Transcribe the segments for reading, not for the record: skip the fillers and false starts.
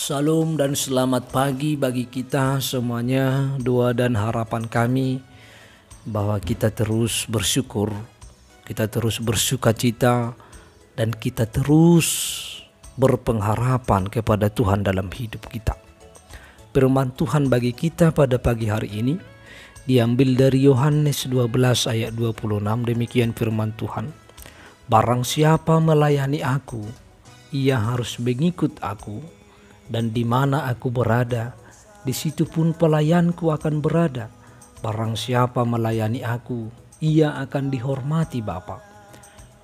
Salam dan selamat pagi bagi kita semuanya. Doa dan harapan kami bahwa kita terus bersyukur, kita terus bersukacita, dan kita terus berpengharapan kepada Tuhan dalam hidup kita. Firman Tuhan bagi kita pada pagi hari ini diambil dari Yohanes 12 ayat 26. Demikian firman Tuhan. Barang siapa melayani aku, ia harus mengikut aku, dan di mana aku berada, di situ pun pelayanku akan berada. Barang siapa melayani aku, ia akan dihormati Bapa.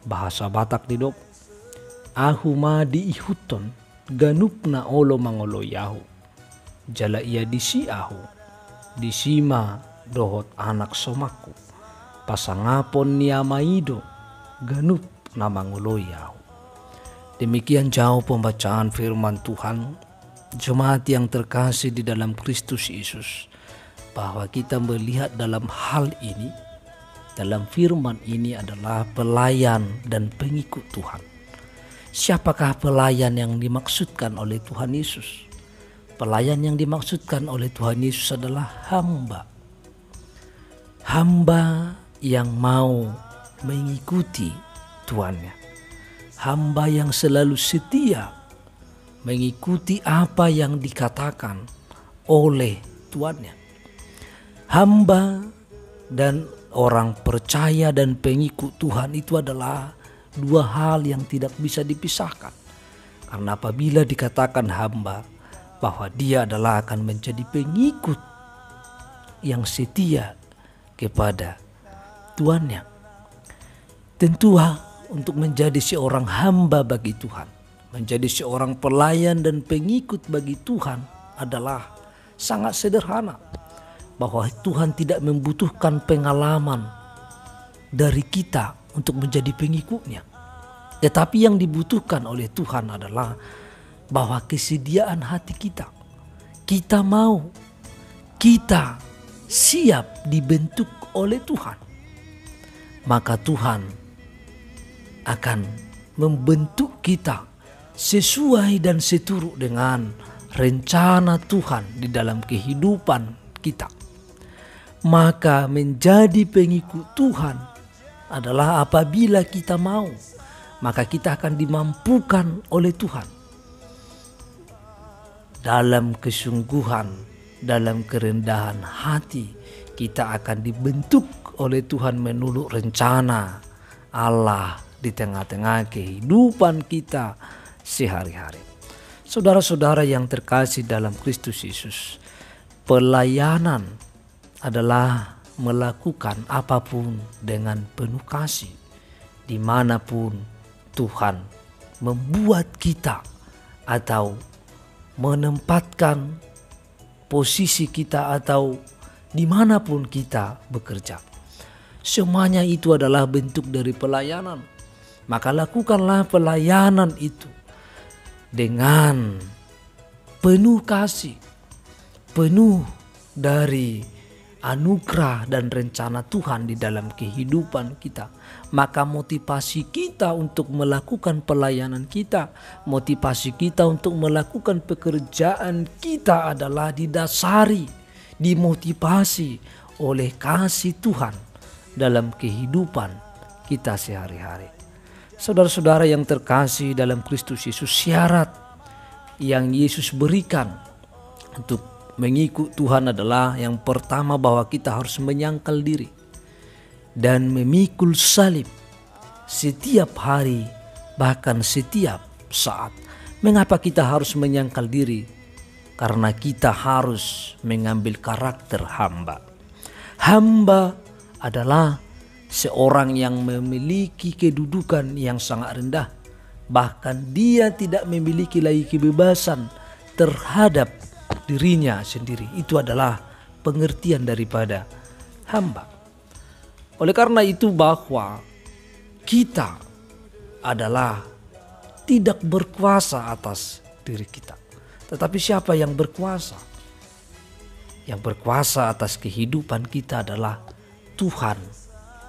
Bahasa Batak didok. Ahu ma diihuton, ganupna olo mangolo yahu. Jala ia disi ahu, disima dohot anak somaku. Pasangapon niamaido, ganup na mangolo yahu. Demikian jauh pembacaan firman Tuhan. Jemaat yang terkasih di dalam Kristus Yesus, bahwa kita melihat dalam hal ini, dalam firman ini adalah pelayan dan pengikut Tuhan. Siapakah pelayan yang dimaksudkan oleh Tuhan Yesus? Pelayan yang dimaksudkan oleh Tuhan Yesus adalah hamba. Hamba yang mau mengikuti tuannya. Hamba yang selalu setia mengikuti apa yang dikatakan oleh tuannya. Hamba dan orang percaya dan pengikut Tuhan itu adalah dua hal yang tidak bisa dipisahkan. Karena apabila dikatakan hamba, bahwa dia adalah akan menjadi pengikut yang setia kepada tuannya. Tentu untuk menjadi seorang hamba bagi Tuhan, menjadi seorang pelayan dan pengikut bagi Tuhan adalah sangat sederhana. Bahwa Tuhan tidak membutuhkan pengalaman dari kita untuk menjadi pengikutnya. Tetapi yang dibutuhkan oleh Tuhan adalah bahwa kesediaan hati kita. Kita mau, kita siap dibentuk oleh Tuhan. Maka Tuhan akan membentuk kita sesuai dan seturut dengan rencana Tuhan di dalam kehidupan kita. Maka menjadi pengikut Tuhan adalah apabila kita mau, maka kita akan dimampukan oleh Tuhan. Dalam kesungguhan, dalam kerendahan hati, kita akan dibentuk oleh Tuhan menurut rencana Allah di tengah-tengah kehidupan kita sehari-hari. Saudara-saudara yang terkasih dalam Kristus Yesus, pelayanan adalah melakukan apapun dengan penuh kasih. Dimanapun Tuhan membuat kita atau menempatkan posisi kita atau dimanapun kita bekerja. Semuanya itu adalah bentuk dari pelayanan. Maka lakukanlah pelayanan itu dengan penuh kasih, penuh dari anugerah dan rencana Tuhan di dalam kehidupan kita. Maka motivasi kita untuk melakukan pelayanan kita, motivasi kita untuk melakukan pekerjaan kita adalah didasari, dimotivasi oleh kasih Tuhan dalam kehidupan kita sehari-hari. Saudara-saudara yang terkasih dalam Kristus Yesus, syarat yang Yesus berikan untuk mengikut Tuhan adalah yang pertama bahwa kita harus menyangkal diri dan memikul salib setiap hari, bahkan setiap saat. Mengapa kita harus menyangkal diri? Karena kita harus mengambil karakter hamba. Hamba adalah seorang yang memiliki kedudukan yang sangat rendah. Bahkan dia tidak memiliki lagi kebebasan terhadap dirinya sendiri. Itu adalah pengertian daripada hamba. Oleh karena itu bahwa kita adalah tidak berkuasa atas diri kita. Tetapi siapa yang berkuasa? Yang berkuasa atas kehidupan kita adalah Tuhan,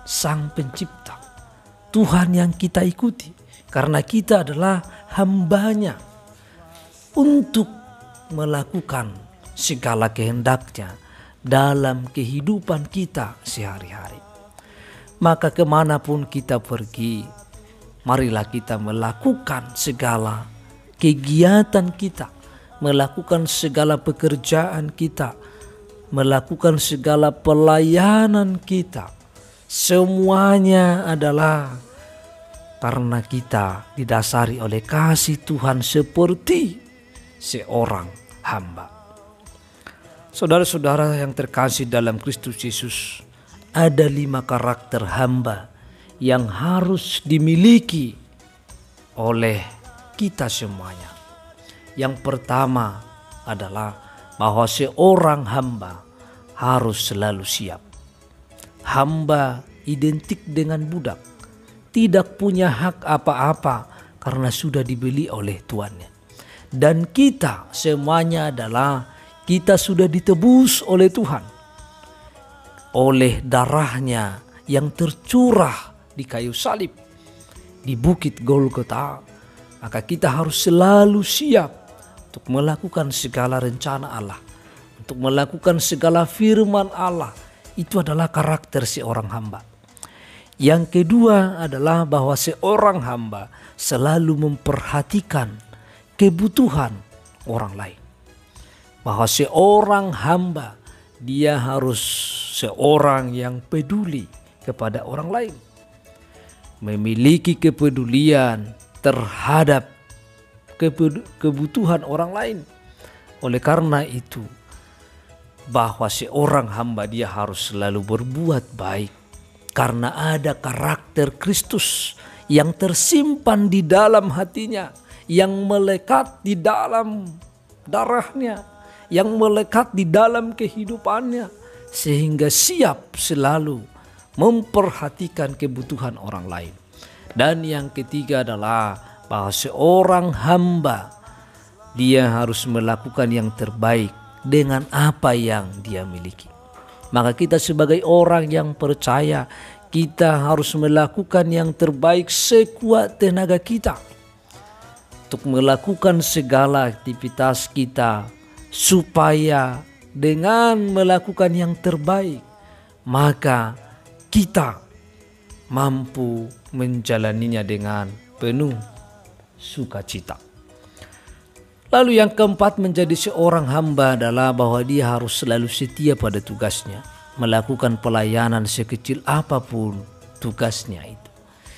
Sang Pencipta. Tuhan yang kita ikuti. Karena kita adalah hambanya. Untuk melakukan segala kehendaknya dalam kehidupan kita sehari-hari. Maka kemanapun kita pergi, marilah kita melakukan segala kegiatan kita, melakukan segala pekerjaan kita, melakukan segala pelayanan kita. Semuanya adalah karena kita didasari oleh kasih Tuhan seperti seorang hamba. Saudara-saudara yang terkasih dalam Kristus Yesus, ada 5 karakter hamba yang harus dimiliki oleh kita semuanya. Yang pertama adalah bahwa seorang hamba harus selalu siap. Hamba identik dengan budak, tidak punya hak apa-apa karena sudah dibeli oleh tuannya. Dan kita semuanya adalah kita sudah ditebus oleh Tuhan, oleh darahnya yang tercurah di kayu salib di bukit Golgota. Maka kita harus selalu siap untuk melakukan segala rencana Allah, untuk melakukan segala firman Allah. Itu adalah karakter seorang hamba. Yang kedua adalah bahwa seorang hamba selalu memperhatikan kebutuhan orang lain. Bahwa seorang hamba dia harus seorang yang peduli kepada orang lain, memiliki kepedulian terhadap kebutuhan orang lain. Oleh karena itu, bahwa seorang hamba dia harus selalu berbuat baik karena ada karakter Kristus yang tersimpan di dalam hatinya, yang melekat di dalam darahnya, yang melekat di dalam kehidupannya, sehingga siap selalu memperhatikan kebutuhan orang lain. Dan yang ketiga adalah bahwa seorang hamba dia harus melakukan yang terbaik dengan apa yang dia miliki. Maka kita sebagai orang yang percaya, kita harus melakukan yang terbaik sekuat tenaga kita untuk melakukan segala aktivitas kita, supaya dengan melakukan yang terbaik maka kita mampu menjalaninya dengan penuh sukacita. Lalu yang keempat menjadi seorang hamba adalah bahwa dia harus selalu setia pada tugasnya, melakukan pelayanan sekecil apapun tugasnya itu.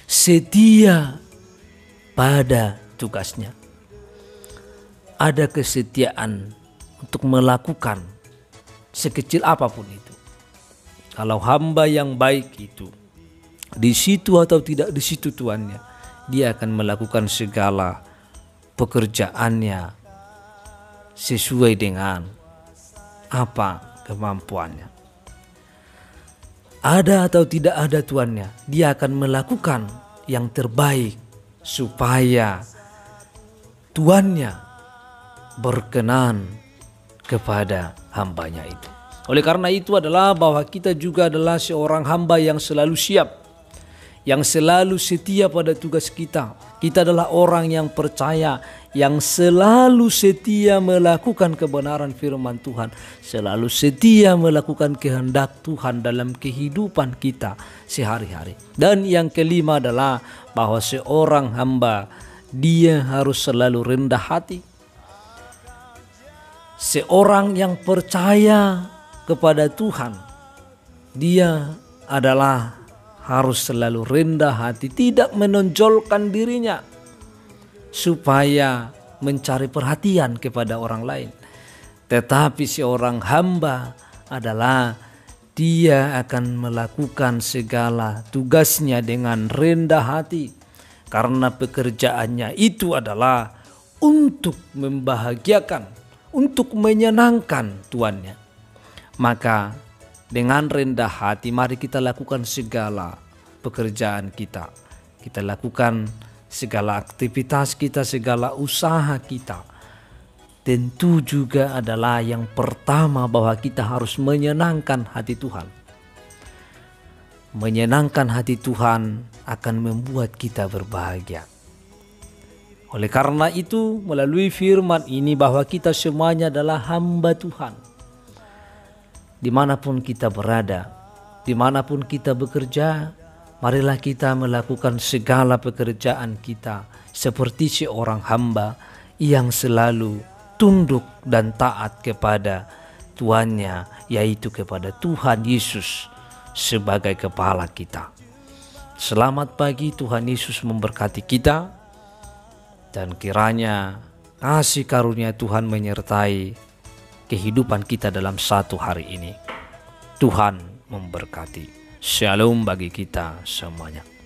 Setia pada tugasnya. Ada kesetiaan untuk melakukan sekecil apapun itu. Kalau hamba yang baik itu di situ atau tidak di situ tuannya, dia akan melakukan segala pekerjaannya sesuai dengan apa kemampuannya. Ada atau tidak ada tuannya, dia akan melakukan yang terbaik supaya tuannya berkenan kepada hambanya itu. Oleh karena itu adalah bahwa kita juga adalah seorang hamba yang selalu siap, yang selalu setia pada tugas kita. Kita adalah orang yang percaya, yang selalu setia melakukan kebenaran firman Tuhan, selalu setia melakukan kehendak Tuhan dalam kehidupan kita sehari-hari. Dan yang kelima adalah bahwa seorang hamba dia harus selalu rendah hati. Seorang yang percaya kepada Tuhan, dia adalah harus selalu rendah hati, tidak menonjolkan dirinya supaya mencari perhatian kepada orang lain. Tetapi seorang hamba adalah dia akan melakukan segala tugasnya dengan rendah hati, karena pekerjaannya itu adalah untuk membahagiakan, untuk menyenangkan tuannya. Maka dengan rendah hati mari kita lakukan segala pekerjaan kita. Kita lakukan segala aktivitas kita, segala usaha kita. Tentu juga adalah yang pertama bahwa kita harus menyenangkan hati Tuhan. Menyenangkan hati Tuhan akan membuat kita berbahagia. Oleh karena itu, melalui firman ini bahwa kita semuanya adalah hamba Tuhan. Dimanapun kita berada, dimanapun kita bekerja, marilah kita melakukan segala pekerjaan kita seperti seorang hamba yang selalu tunduk dan taat kepada tuannya, yaitu kepada Tuhan Yesus sebagai kepala kita. Selamat pagi, Tuhan Yesus memberkati kita, dan kiranya kasih karunia Tuhan menyertai kehidupan kita dalam satu hari ini. Tuhan memberkati. Shalom bagi kita semuanya.